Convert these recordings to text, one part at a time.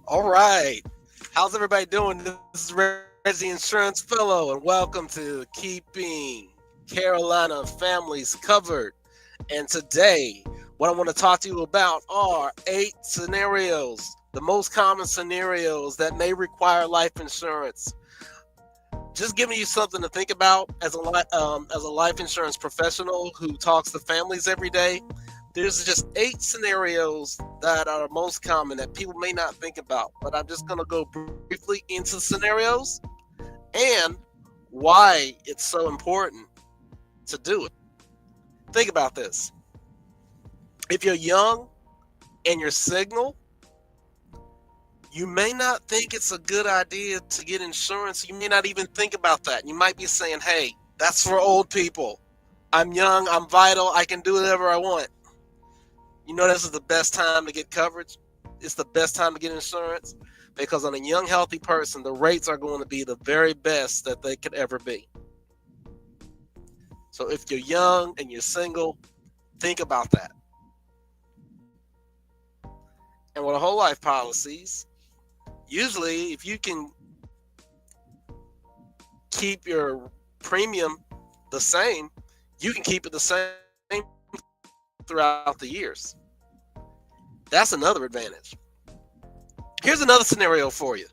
All right. How's everybody doing? This is Reggie Insurance Fellow, and welcome to Keeping Carolina Families Covered. And today, what I want to talk to you about are 8 scenarios, the most common scenarios that may require life insurance. Just giving you something to think about as a life insurance professional who talks to families every day. There's just 8 scenarios that are most common that people may not think about, but I'm just going to go briefly into the scenarios and why it's so important to do it. Think about this. If you're young and you're single, you may not think it's a good idea to get insurance. You may not even think about that. You might be saying, hey, that's for old people. I'm young, I'm vital, I can do whatever I want. You know, this is the best time to get coverage. It's the best time to get insurance because on a young, healthy person, the rates are going to be the very best that they could ever be. So if you're young and you're single, think about that. And with a whole life policies, usually if you can keep your premium the same, you can keep it the same throughout the years. That's another advantage. Here's another scenario for you.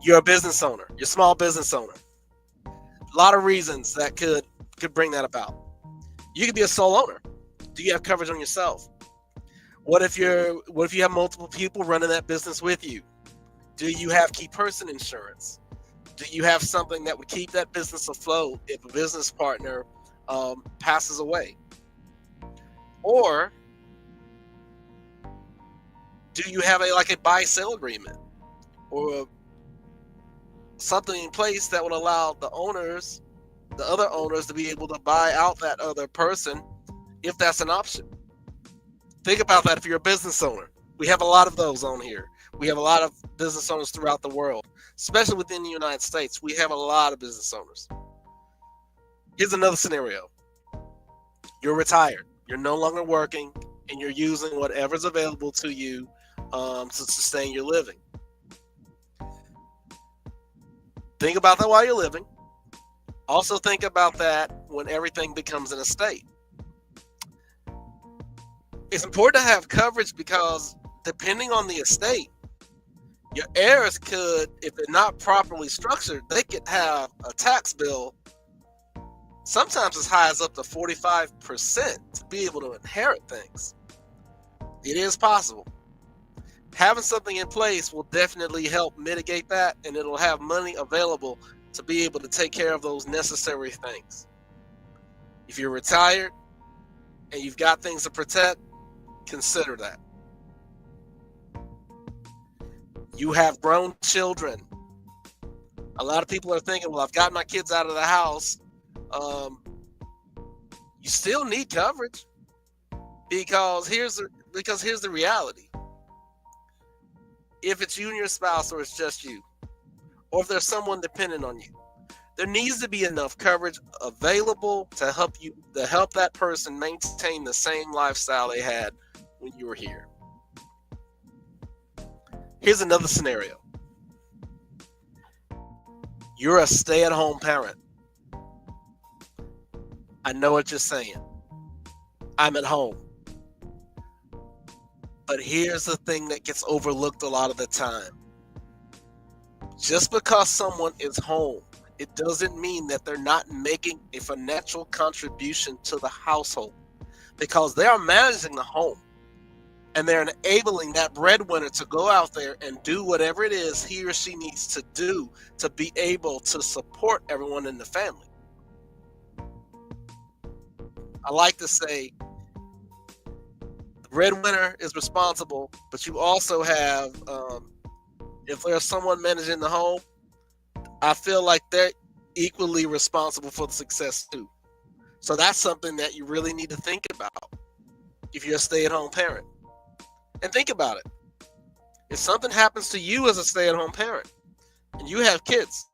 You're a business owner, you're a small business owner. A lot of reasons that could bring that about. You could be a sole owner. Do you have coverage on yourself? What if you have multiple people running that business with you? Do you have key person insurance? Do you have something that would keep that business afloat if a business partner passes away? Or do you have a buy-sell agreement or something in place that would allow the other owners, to be able to buy out that other person if that's an option? Think about that if you're a business owner. We have a lot of those on here. We have a lot of business owners throughout the world, especially within the United States. We have a lot of business owners. Here's another scenario. You're retired. You're no longer working, and you're using whatever's available to you to sustain your living. Think about that while you're living. Also think about that when everything becomes an estate. It's important to have coverage because depending on the estate, your heirs could, if they're not properly structured, they could have a tax bill sometimes as high as up to 45% to be able to inherit things. It is possible. Having something in place will definitely help mitigate that, and it'll have money available to be able to take care of those necessary things. If you're retired and you've got things to protect, consider that. You have grown children. A lot of people are thinking, well, I've got my kids out of the house. You still need coverage because here's the reality. If it's you and your spouse, or it's just you, or if there's someone dependent on you, there needs to be enough coverage available to help that person maintain the same lifestyle they had when you were here. Here's another scenario. You're a stay-at-home parent. I know what you're saying. I'm at home. But here's the thing that gets overlooked a lot of the time. Just because someone is home, it doesn't mean that they're not making a financial contribution to the household, because they are managing the home and they're enabling that breadwinner to go out there and do whatever it is he or she needs to do to be able to support everyone in the family. I like to say the breadwinner is responsible, but you also have, if there's someone managing the home, I feel like they're equally responsible for the success too. So that's something that you really need to think about if you're a stay-at-home parent. And think about it. If something happens to you as a stay-at-home parent and you have kids,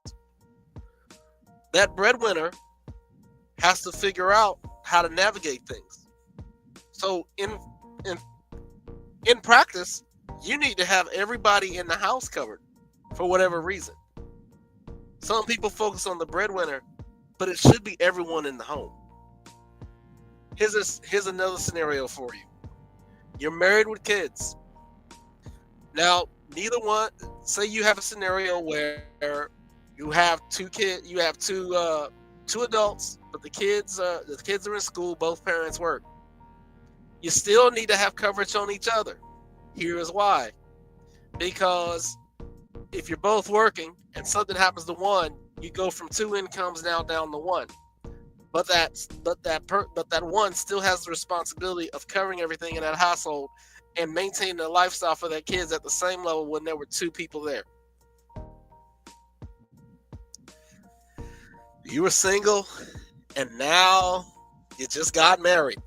that breadwinner has to figure out how to navigate things. So in practice, you need to have everybody in the house covered for whatever reason. Some people focus on the breadwinner, but it should be everyone in the home. Here's another scenario for you. You're married with kids. Now, neither one. Say you have a scenario where you have you have two adults, but the kids are in school. Both parents work. You still need to have coverage on each other. Here is why: because if you're both working and something happens to one, you go from two incomes now down to one. But that one still has the responsibility of covering everything in that household and maintaining the lifestyle for their kids at the same level when there were two people there. You were single and now you just got married.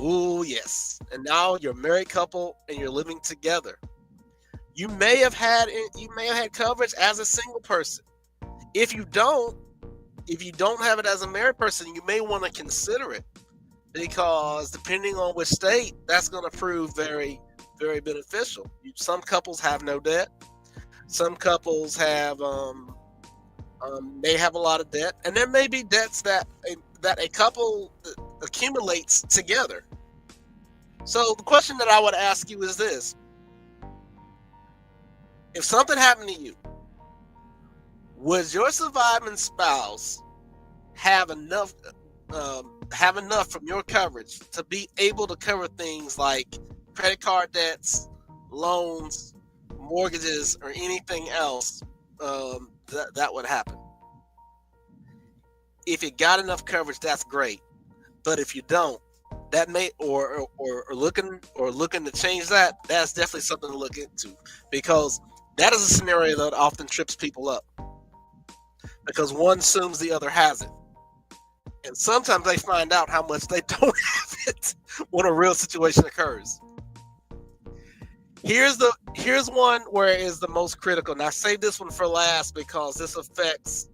Ooh, yes. And now you're a married couple and you're living together. You may have had coverage as a single person. If you don't, if you don't have it as a married person, you may want to consider it, because depending on which state, that's going to prove very, very beneficial. Some couples have no debt. Some couples may have a lot of debt, and there may be debts that a couple accumulates together. So the question that I would ask you is this: if something happened to you, would your surviving spouse have enough from your coverage to be able to cover things like credit card debts, loans, mortgages, or anything else that would happen? If you got enough coverage, that's great. But if you don't, that may or looking to change that, that's definitely something to look into, because that is a scenario that often trips people up, because one assumes the other has it. And sometimes they find out how much they don't have it when a real situation occurs. Here's one where it is the most critical. Now I save this one for last because this affects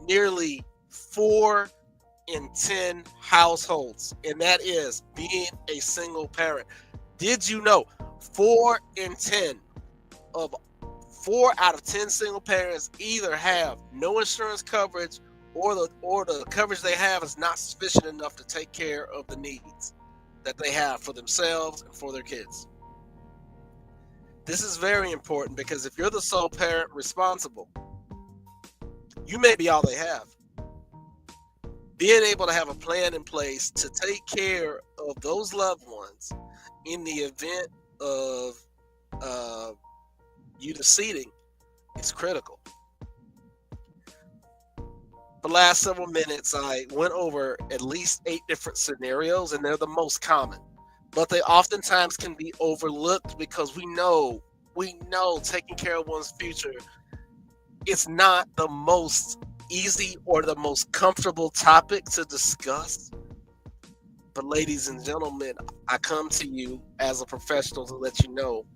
nearly 4 in 10 households, and that is being a single parent. Did you know 4 in 10 of 4 out of 10 single parents either have no insurance coverage, or the coverage they have is not sufficient enough to take care of the needs that they have for themselves and for their kids? This is very important, because if you're the sole parent responsible, you may be all they have. Being able to have a plan in place to take care of those loved ones in the event of you deceasing is critical. The last several minutes, I went over at least 8 different scenarios, and they're the most common. But they oftentimes can be overlooked because we know taking care of one's future is not the most easy or the most comfortable topic to discuss. But ladies and gentlemen, I come to you as a professional to let you know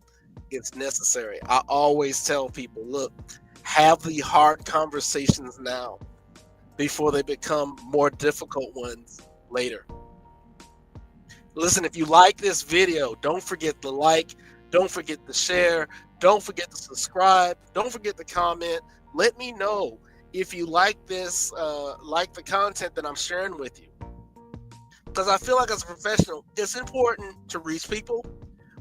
it's necessary. I always tell people, look, have the hard conversations now before they become more difficult ones later. Listen, if you like this video, don't forget to like, don't forget to share, don't forget to subscribe, don't forget to comment. Let me know if you like this, like the content that I'm sharing with you. Because I feel like as a professional, it's important to reach people,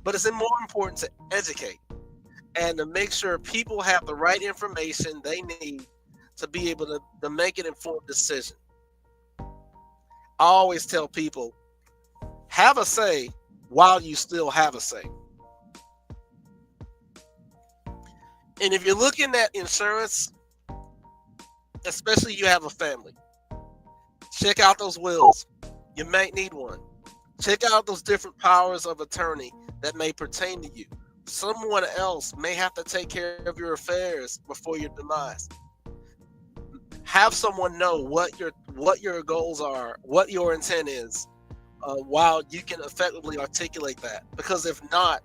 but it's more important to educate and to make sure people have the right information they need to be able to make an informed decision. I always tell people, have a say while you still have a say. And if you're looking at insurance, especially you have a family, check out those wills. You might need one. Check out those different powers of attorney that may pertain to you. Someone else may have to take care of your affairs before your demise. Have someone know what your goals are, what your intent is, while you can effectively articulate that. Because if not,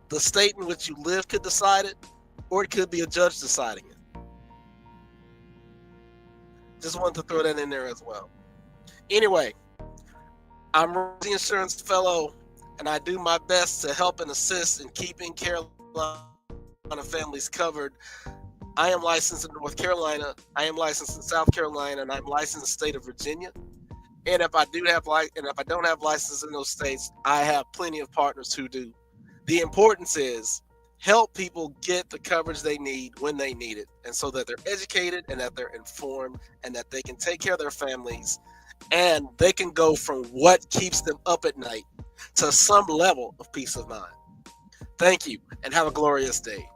the state in which you live could decide it, or it could be a judge deciding it. Just wanted to throw that in there as well. Anyway, I'm the insurance fellow. and I do my best to help and assist in keeping Carolina families covered. I am licensed in North Carolina, I am licensed in South Carolina, and I'm licensed in the state of Virginia. And if I don't have licenses in those states, I have plenty of partners who do. The importance is help people get the coverage they need when they need it, and so that they're educated and that they're informed and that they can take care of their families and they can go from what keeps them up at night to some level of peace of mind. Thank you and have a glorious day.